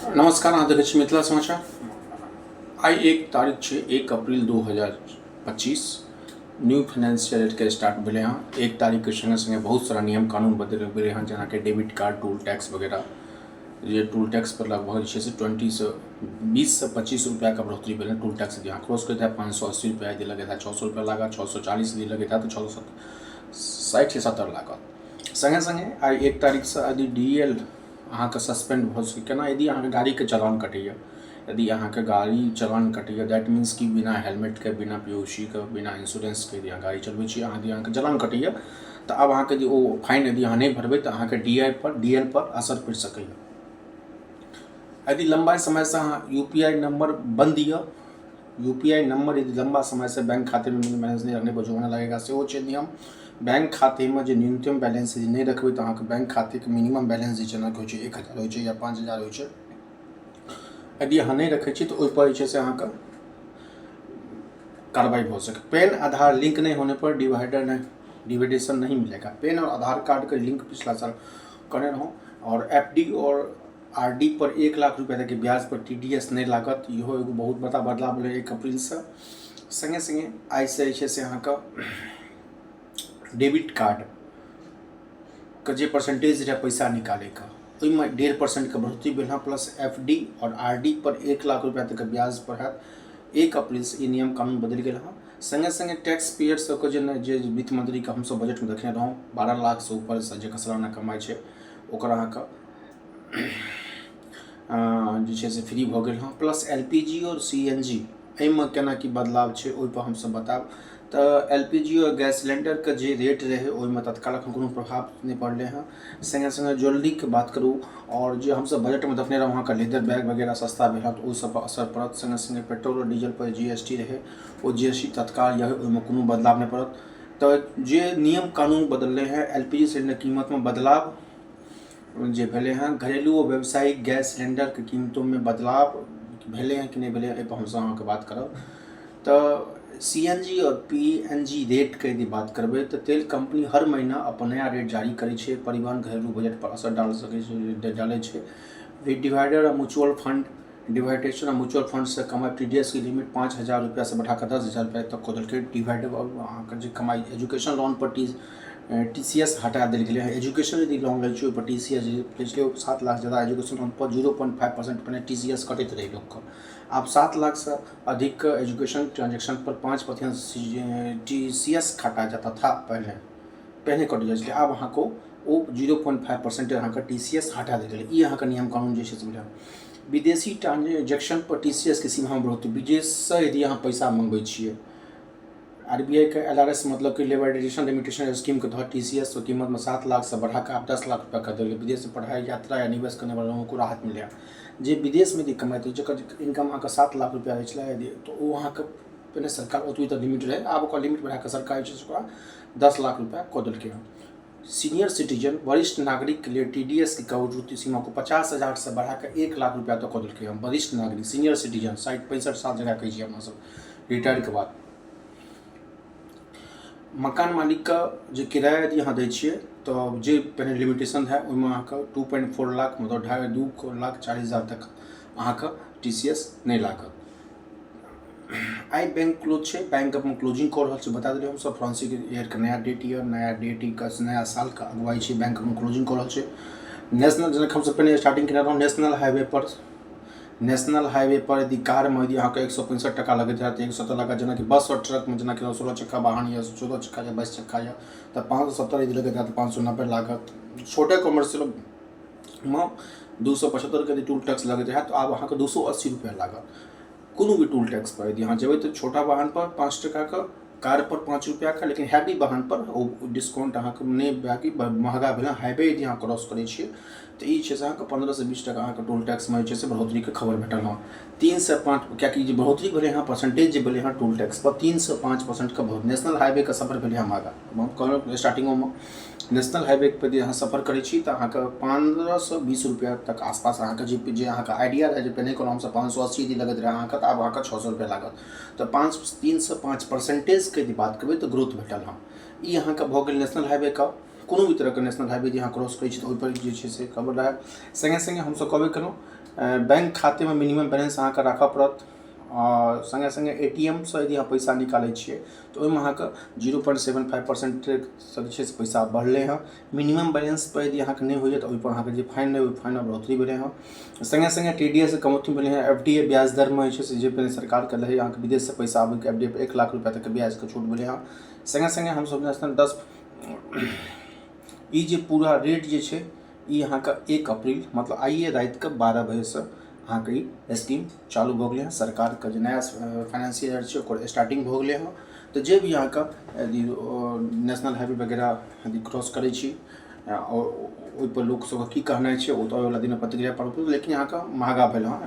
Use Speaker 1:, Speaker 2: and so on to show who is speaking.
Speaker 1: नमस्कार, अहाँ देखै छी मिथिला समाचार। आइ एक तारीख छै 1 अप्रैल 2025। न्यू फाइनेंशियल ईयर के स्टार्ट भेलै हँ। 1 तारीख के संगे संगे बहुत सारा नियम कानून बदलि गेलै हँ, जेना कि डेबिट कार्ड, टोल टैक्स वगैरह। ये टोल टैक्स पर लगभग जे छै से 20 से 25 रुपया के बढ़ोतरी भेलै। टोल टैक्स यदि अहाँ क्रॉस करैत है 580 रुपया यदि लगैत है 600 रुपया लागत, 640 यदि लगैत है तो 660 या 70 लागत। संगे संगे आइ 1 तारीख से यदि DL अहाँके सस्पेंड भऽ सकै। केना? यदि अहाँके गाड़ीके चालान कटैया, यदि अहाँके गाड़ी चालान कटैया दैट मीन्स कि बिना हेलमेटके, बिना POC के, बिना इंश्योरेंसके यदि अहाँ गाड़ी चलबै छी, यदि अहाँके चालान कटैया तऽ आब अहाँके यदि ओ फाइन यदि अहाँ नहि भरबै तऽ अहाँके DL पर असर पड़ि सकैया। यदि लंबा समय से अहाँ UPI नंबर बंद यऽ, UPI नंबर यदि लंबा समय से बैंक खाते में बैलेंस नहीं रखने पर जुर्माना लगेगा, सेहो छै नियम। बैंक खाते में जो न्यूनतम बैलेंस यदि नहीं रखबै तऽ अहाँके बैंक खाते के मिनिमम बैलेंस जेना कि होइ छै 1000 होइ छै या 5000 होइ छै, यदि अहाँ नहीं रखै छी तऽ ओहिपर जे छै से अहाँके कार्रवाई हो सके। पैन आधार लिंक नहीं होने पर डिविडेशन नहीं मिलेगा। पैन और आधार कार्ड का लिंक पिछला साल करने रहूँ। और FD और RD पर 1 लाख रुपया तक के ब्याज पर TDS नहीं लागत। इहो एगो बहुत बड़ा बदलाव भेलै 1 अप्रैल से। संगे संगे आइ से जे छै से अहाँके डेबिट कार्ड के जे परसेंटेज रहे पैसा निकाले का, ओहिमे 1.5% के बढ़ोतरी भेल हँ। प्लस FD और RD पर 1 लाख रुपया तक के ब्याज पर है। 1 अप्रैल से ई नियम कानून बदलि गेल हँ। संगे संगे टैक्स पेयर सबके जे वित्त मंत्री के हमसब बजट में देखने रहौं, 12 लाख से ऊपर से जे सालाना कमाई छै ओकर अहाँके जे छै से फ्री भऽ गेल हँ। प्लस LPG और CNG एहिमे केना की बदलाव छै ओहिपर हमसब बताब। तऽ LPG और गैस सिलेंडर के जे रेट रहे ओहिमे तत्काल कोनो प्रभाव नहीं पड़ले हैं। संगे संगे ज्वेलरी के बात करूँ और जे हमसब बजट में देखने रहौं अहाँके लेदर बैग वगैरह सस्ता भेल तऽ ओहि सब पर असर पड़त। संगे संगे पेट्रोल और डीजल पर GST रहे ओ GST तत्काल यऽ, ओहिमे कोनो बदलाव नहीं पड़त। तऽ जे नियम कानून बदलले हैं, LPG सिलेंडर कीमत में बदलाव जे भेले हैं, घरेलू और व्यावसायिक गैस सिलेंडर के कीमतों में बदलाव भेले हैं कि नहीं भेले, एहि पर हमसब अहाँके बात करब। तऽ CNG और PNG रेट के यदि बात करबै तऽ तेल कंपनी हर महीना अपन नया रेट जारी करै छै। परिवहन घरेलू बजट पर असर डालै छै। डिवाइडर और म्यूचुअल फंड डिवाइडेशन और म्यूचुअल फंड से कमाई TDS की लिमिट 5000 रुपया से बढ़ाकर 10,000 रुपया तक कऽ देलकै। डिवाइडर अहाँके जे कमाई एजुकेशन लोन पर TCS हटा देल गेलै है। एजुकेशन यदि लोन लै छै ओहि पर TCS पिछले 7 लाख ज़्यादा एजुकेशन लोन पर 0.5% पहिने TCS कटैत रहे लोकके। आब 7 लाख से अधिक एजुकेशन ट्रांजेक्शन पर 5% TCS काटा जाता था। पहले कट जाइ छलै, आब अहाँके ओ 0.5% अहाँके TCS हटा देल गेलै। ई अहाँके नियम कानून जे छै से बुझल। विदेशी ट्रांजेक्शन पर TCS के सीमा में बढ़ोतरी। विदेश से यदि अहाँ पैसा मंगबै छियै, RBI के LRS मतलब कि लिबरेशन लिमिटेशन स्कीम के तहत TCS की कीमत में 7 लाख से बढ़ाकर आप 10 लाख रुपया कर देंगे। विदेश से पढ़ाई, यात्रा या निवेश करने वाले लोगों को राहत मिलेगा। जे विदेश में यदि कमाते जकर इनकम अहाँके 7 लाख रुपया रहै छलै यदि, तो वो अहाँके पहले सरकार ओतबी तक लिमिट रहे, आब ओकर लिमिट बढ़ाकर सरकार जे छै ओकरा 10 लाख रुपया कऽ देलकै हँ। सीनियर सिटीजन वरिष्ठ नागरिक के लिए TDS की कटौती सीमा को 50,000 से बढ़ाकर 1 लाख रुपया तक कऽ देलकै हँ। वरिष्ठ नागरिक सीनियर सिटीजन 60-65 साल जकरा कहै छियै अपना सब रिटायर के बाद। मकान मालिक का जे किराया यदि अहाँ दै छियै तऽ जे पहिने लिमिटेशन है ओहिमे अहाँके 2.4 लाख मतलब 2,40,000 तक अहाँके TCS नहीं लागत। आई बैंक क्लोज छै, बैंक अपन क्लोजिंग कऽ रहल छै। बता देलियै हमसब फ्रांसी ईयर के नया डेट ईयर, नया डेट का नया साल का अगुवाई छै। बैंक अपन क्लोजिंग कऽ रहल छै। नेशनल जेना हमसब पहिने स्टार्टिंग केने रहौं, नेशनल हाईवे पर यदि कार में यदि अहाँके 165 टका लगैत है तऽ 170 लागत। जेना कि बस और ट्रक में जेना कि 16 चक्का वाहन या 14 चक्का या 22 चक्का या तऽ 570 यदि लगैत है तऽ 590 लागत। छोटे कॉमर्शियल में 275 के यदि टोल टैक्स लगैत है तो आब अहाँके 280 रुपया लागत। कोनो भी टोल टैक्स पर यदि अहाँ जेबै तऽ छोटा वाहन पर 5 टका का, कार पर 5 रुपया का, लेकिन हैवी वाहन पर ओ डिस्काउंट अहाँके नहि बाकी महगा भेल। हाईवे यदि अहाँ क्रॉस करै छियै तऽ ई छै से अहाँके 15 से 20 टका अहाँके टोल टैक्स में जे छै से बढ़ोतरी के खबर भेटल हँ। 3 से 5 कियाकि जे बढ़ोतरी भेलै हँ परसेंटेज जे भेलै हँ टोल टैक्स पर 3 से 5% का बहुत। नेशनल हाईवे का सफर भेलै हँ महगा। हम कहलहुँ स्टार्टिंगो में नेशनल हाईवे पर यदि अहाँ सफर करै छी तऽ अहाँके 15 से 20 रुपया तक आसपास अहाँके जे अहाँके आइडिया रहै जे पहिने कहलहुँ हमसब 580 यदि लगैत रहै अहाँके, तऽ आब अहाँके 600 रुपया लागत। तऽ 3 से 5% के यदि बात करबै तऽ ग्रोथ भेटल हँ। ई अहाँके भऽ गेल नेशनल हाईवे का। कोनो भी तरह के नेशनल हाईवे जे अहाँ क्रॉस करै छी तऽ ओहिपर जे छै से खबर रहै। संगे संगे हमसब कहबे केलहुँ बैंक खातेमे मिनिमम बैलेंस अहाँके राखऽ पड़त। और संगे संगे ATM से यदि अहाँ पैसा निकालै छियै तऽ ओहिमे अहाँके 0.75% से जे छै से पैसा बढ़लै हँ। मिनिमम बैलेंस पर यदि अहाँके नहि होइए तऽ ओहिपर अहाँके जे फाइन अइ ओहि फाइनमे बढ़ोतरी भेलै हँ। संगे संगे TDS से कमौती भेलै हँ। FDA ब्याज दरमे जे छै से जे पहिने सरकारके रहै अहाँके विदेश से पैसा आबैके FDA पर 1 लाख रुपया तक के ब्याजके छूट भेलै हँ। संगे संगे हमसब नेशनल 10 ई जे पूरा रेट जे छै ई अहाँके 1 अप्रैल मतलब आइए रातिके 12 बजेसँ अहाँके ई स्कीम चालू भऽ गेलै हँ। सरकारके जे नया फाइनेंशियल ईयर छै ओकर स्टार्टिंग भऽ गेलै हँ। तऽ जे भी अहाँके यदि नेशनल हाईवे वगैरह यदि क्रॉस करै छी और ओहिपर लोकसभके की कहनाइ छै ओ तऽ अबैवला दिनमे प्रतिक्रिया पर, लेकिन अहाँके महगा भेल हँ।